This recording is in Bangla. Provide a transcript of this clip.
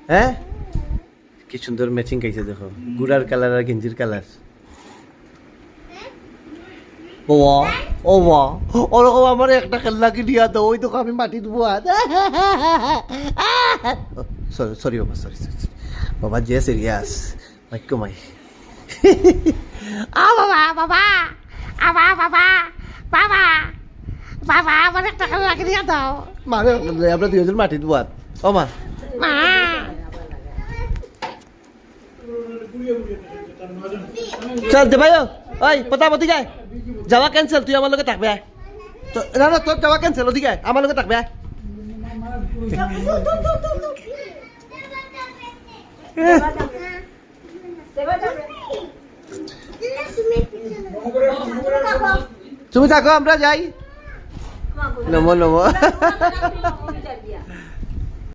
হ্যাঁ কি সুন্দর ম্যাচিং খাইছে দেখো গুড়ার কালার আর গেঞ্জির কালার বাবা ও বা ওরকম আমার একটা খেলনা কি দিয়া দাও ওই তো আমি মাটি দেবো সরি সরি বাবা সরি সরি বাবা যে সিরিয়াস ভাগ্য মাই আ বাবা বাবা আবা বাবা বাবা বাবা আমার একটা খেলনা কি দিয়া দাও মানে আমরা দুজন মাটি দেবো ও মা মা চল দে ভাইও ওই পতাপতি যায় যাওয়া ক্যান্সেল তুই আমার লগে থাকবে না না তোর যাওয়া ক্যান্সেল ওদিকে আমার লগে থাকবে তুমি থাকো আমরা যাই নমো নমো